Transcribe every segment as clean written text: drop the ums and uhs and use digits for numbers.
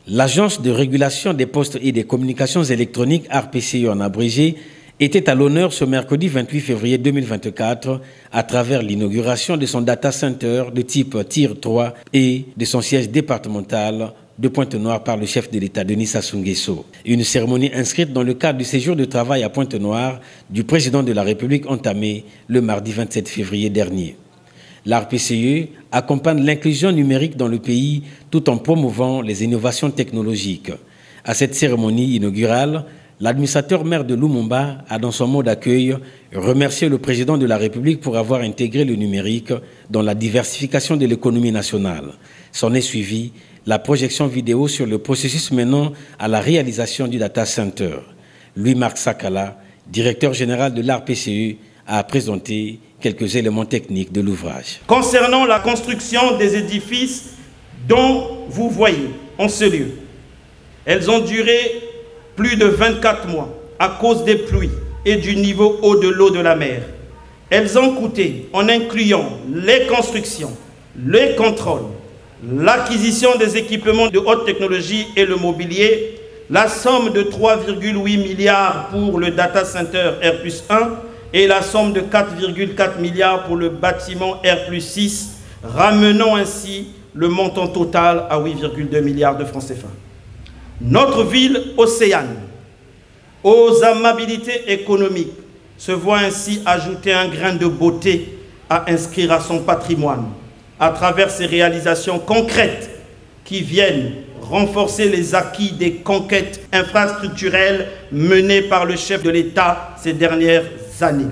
L'Agence de régulation des postes et des communications électroniques, ARPCE en abrégé, était à l'honneur ce mercredi 28 février 2024 à travers l'inauguration de son data center de type Tier 3 et de son siège départemental de Pointe-Noire par le chef de l'État Denis Sassou Nguesso. Une cérémonie inscrite dans le cadre du séjour de travail à Pointe-Noire du président de la République entamé le mardi 27 février dernier. L'ARPCE accompagne l'inclusion numérique dans le pays tout en promouvant les innovations technologiques. À cette cérémonie inaugurale, l'administrateur maire de Lumumba a, dans son mot d'accueil, remercié le président de la République pour avoir intégré le numérique dans la diversification de l'économie nationale. S'en est suivi la projection vidéo sur le processus menant à la réalisation du data center. Louis-Marc Sakala, directeur général de l'ARPCE, a présenté quelques éléments techniques de l'ouvrage. Concernant la construction des édifices dont vous voyez en ce lieu, elles ont duré plus de 24 mois à cause des pluies et du niveau haut de l'eau de la mer. Elles ont coûté, en incluant les constructions, les contrôles, l'acquisition des équipements de haute technologie et le mobilier, la somme de 3,8 milliards pour le data center R+1 et la somme de 4,4 milliards pour le bâtiment R+6, ramenant ainsi le montant total à 8,2 milliards de francs CFA. Notre ville océane, aux amabilités économiques, se voit ainsi ajouter un grain de beauté à inscrire à son patrimoine, à travers ces réalisations concrètes qui viennent renforcer les acquis des conquêtes infrastructurelles menées par le chef de l'État ces dernières années.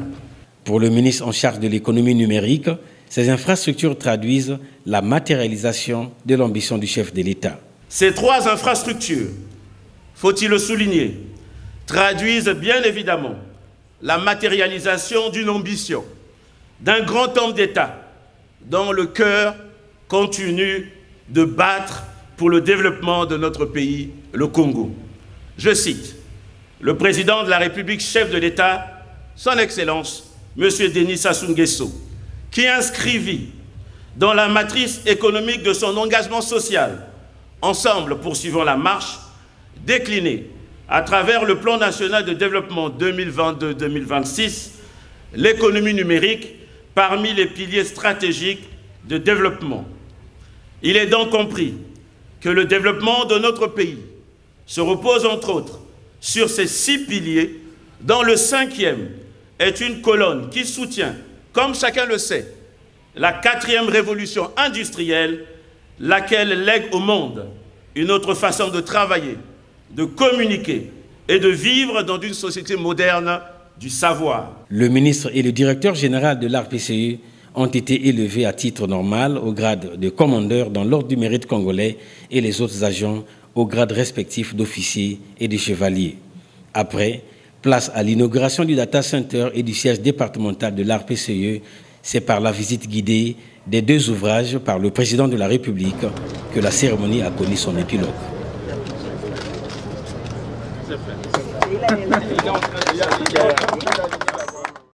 Pour le ministre en charge de l'économie numérique, ces infrastructures traduisent la matérialisation de l'ambition du chef de l'État. Ces trois infrastructures, faut-il le souligner, traduisent bien évidemment la matérialisation d'une ambition d'un grand homme d'État dont le cœur continue de battre pour le développement de notre pays, le Congo. Je cite le président de la République, chef de l'État, son Excellence, M. Denis Sassou Nguesso, qui inscrivit dans la matrice économique de son engagement social, ensemble poursuivant la marche, déclinée à travers le plan national de développement 2022-2026, l'économie numérique parmi les piliers stratégiques de développement. Il est donc compris que le développement de notre pays se repose entre autres sur ces 6 piliers, dont le 5e est une colonne qui soutient, comme chacun le sait, la 4e révolution industrielle, laquelle lègue au monde une autre façon de travailler, de communiquer et de vivre dans une société moderne du savoir. Le ministre et le directeur général de l'ARPCE ont été élevés à titre normal au grade de commandeur dans l'ordre du mérite congolais et les autres agents au grade respectif d'officier et de chevalier. Après, place à l'inauguration du data center et du siège départemental de l'ARPCE, c'est par la visite guidée des 2 ouvrages par le président de la République que la cérémonie a connu son épilogue.